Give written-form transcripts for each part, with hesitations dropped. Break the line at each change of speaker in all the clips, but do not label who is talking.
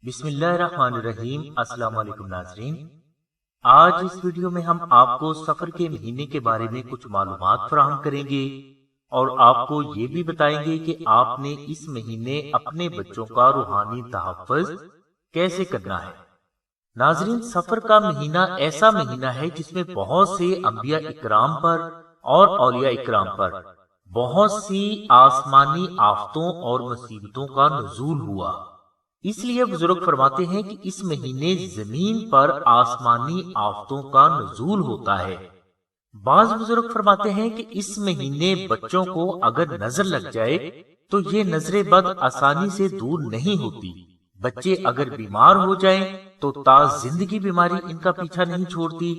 बिस्मिल्लाहिर्रहमानिर्रहीम। अस्सलाम वालेकुम नाज़रीन, आज इस वीडियो में हम आपको सफर के महीने के बारे में कुछ मालूमात फराहम करेंगे और आपको ये भी बताएंगे कि आपने इस महीने अपने बच्चों का रूहानी तहफ़्फ़ुज़ कैसे करना है। नाज़रीन, सफर का महीना ऐसा महीना है जिसमें बहुत से अंबिया इकराम पर और औलिया इकराम पर बहुत सी आसमानी आफतों और मुसीबतों का नुज़ूल हुआ। इसलिए बुजुर्ग फरमाते हैं कि इस महीने जमीन पर आसमानी आफतों का नुज़ूल होता है। बाज़ बुजुर्ग फरमाते हैं कि इस महीने बच्चों को अगर नजर लग जाए तो ये नजरे बद आसानी से दूर नहीं होती। बच्चे अगर बीमार हो जाएं तो ताज जिंदगी बीमारी इनका पीछा नहीं छोड़ती।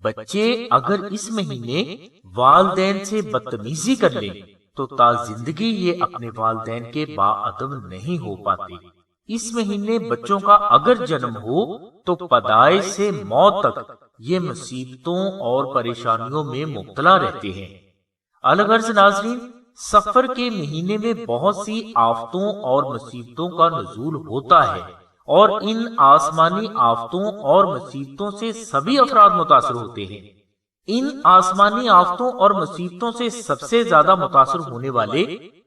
बच्चे अगर इस महीने वालदैन से बदतमीजी कर लें तो ताज जिंदगी ये अपने वालदैन के बाअदब नहीं हो पाते। इस महीने बच्चों का अगर जन्म हो तो पैदाइश से मौत तक ये मुसीबतों और परेशानियों में मुब्तला रहते हैं। अलगर्ज नाज़रीन, सफर के महीने में बहुत सी आफतों और मुसीबतों का नुज़ूल होता है और इन आसमानी आफतों और मुसीबतों से सभी अफराद मुतासर होते हैं। इन आसमानी आफतों और मुसीबतों से सबसे ज्यादा मुतासर होने वाले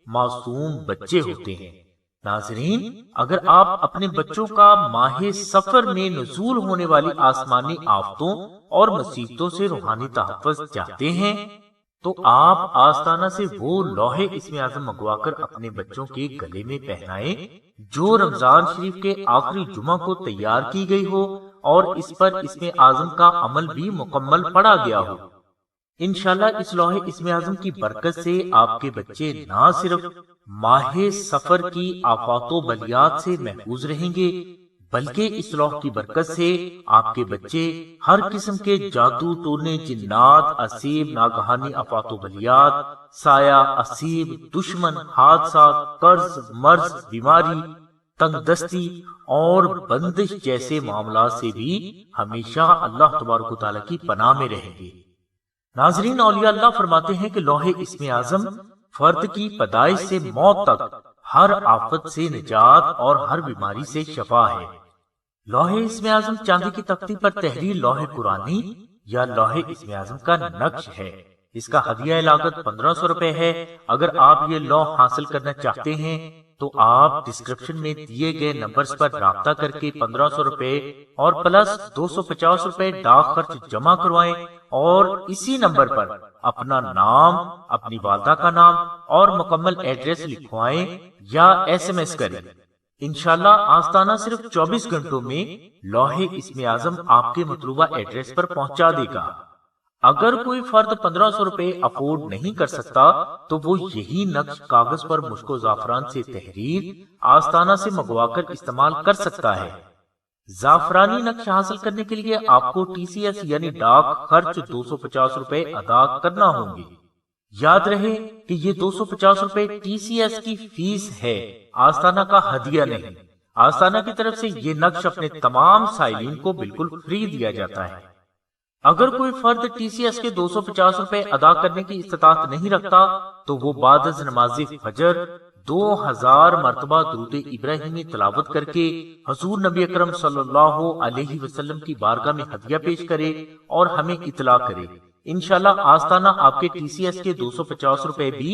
मासूम बच्चे होते हैं। नाज़रीन, अगर आप अपने बच्चों का माहे सफर में नुज़ूल होने वाली आसमानी आफतों और मुसीबतों से रूहानी तहफ़्फ़ुज़ चाहते हैं तो आप आस्ताना से वो लौहे इस्मे आज़म मंगवाकर अपने बच्चों के गले में पहनाएं जो रमजान शरीफ के आखिरी जुमा को तैयार की गई हो और इस पर इस्मे आज़म का अमल भी मुकम्मल पढ़ा गया हो। इंशाल्लाह इस लौहे इस्मे आज़म की बरकत से आपके बच्चे न सिर्फ माहे सफर की आफातों बलियात से महफूज रहेंगे बल्कि इस लौह की बरकत से आपके बच्चे हर किस्म के जादू टोने, जिन्नात, असीब, नागहानी आफातों बलियात, साया, असीब, दुश्मन, हादसात, कर्ज, मर्ज, बीमारी, तंगदस्ती और बंदिश जैसे मामला से भी हमेशा अल्लाह तबारक व तआला की पनाह में रहेंगे। नाज़रीन, औलिया अल्लाह फरमाते हैं कि लौहे इस्मे आज़म फर्द की पैदाइश से मौत तक हर आफत से निजात और हर बीमारी से शफा है। लौहे इस्मे आज़म चांदी की तख्ती पर तहरीर लौहे कुरानी या लौहे इस्मे आज़म का नक्श है। इसका हदिया लागत 1500 रुपए है। अगर आप ये लौह हासिल करना चाहते हैं तो आप डिस्क्रिप्शन में दिए गए नंबर्स पर राब्ता करके 1500 रुपए और प्लस 250 रुपए डाक खर्च जमा करवाएं और इसी नंबर पर अपना नाम, अपनी वालदा का नाम और मुकम्मल एड्रेस लिखवाएं या SMS करें। इंशाल्लाह आस्ताना सिर्फ 24 घंटों में लौहे इस्मे आज़म आपके मतलूबा एड्रेस पर पहुंचा देगा। अगर कोई फर्द 1500 रुपए अफोर्ड नहीं कर सकता तो वो यही नक्श कागज पर मुश्को जाफरान से तहरीर आस्ताना से मंगवाकर इस्तेमाल कर सकता है। जाफरानी नक्श हासिल करने के लिए आपको TCS यानी डाक खर्च 250 रुपए अदा करना होंगे। याद रहे कि ये 250 रुपए TCS की फीस है, आस्ताना का हदिया नहीं। आस्ताना की तरफ से ये नक्श अपने तमाम साइलिन को बिल्कुल फ्री दिया जाता है। अगर कोई फर्द TCS के 250 रुपए अदा करने की इस्तात नहीं रखता तो वो बाद नमाज फजर 2000 मरतबा दुरूद इब्राहिमी तलावत करके हजूर नबी अकरम सल्लल्लाहु अलैहि वसल्लम की बारगाह में हदिया पेश करे और हमें इतला करे। इंशाल्लाह आस्ताना आपके TCS के 250 रुपए भी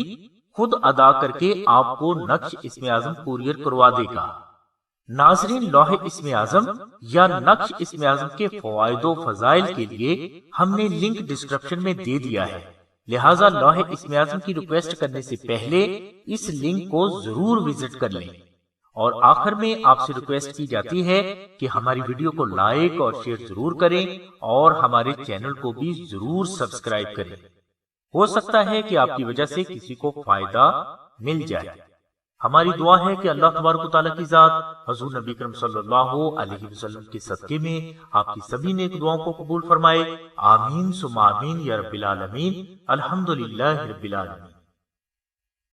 खुद अदा करके आपको नक्श इस्मे आज़म कुरियर करवा देगा। नाज़रीन, लौहे इस्मे आज़म या नक्श इस्मे आज़म के फवाइदो फजाइल के लिए हमने लिंक डिस्क्रिप्शन में दे दिया है, लिहाजा लौहे इस्मे आज़म की रिक्वेस्ट करने से पहले इस लिंक को जरूर विजिट कर लें। और आखिर में आपसे रिक्वेस्ट की जाती है कि हमारी वीडियो को लाइक और शेयर जरूर करें और हमारे चैनल को भी जरूर सब्सक्राइब करें। हो सकता है कि आपकी वजह से किसी को फायदा मिल जाए। हमारी दुआ है कि अल्लाह तबारक व तआला की जात हजूर नबी करम सल्लल्लाहु अलैहि वसल्लम के सदके में आपकी सभी नेक दुआओं को कबूल फरमाए। आमीन सुम्मा आमीन या रब्बिल आलमीन। अल्हम्दुलिल्लाहि रब्बिल आलमीन।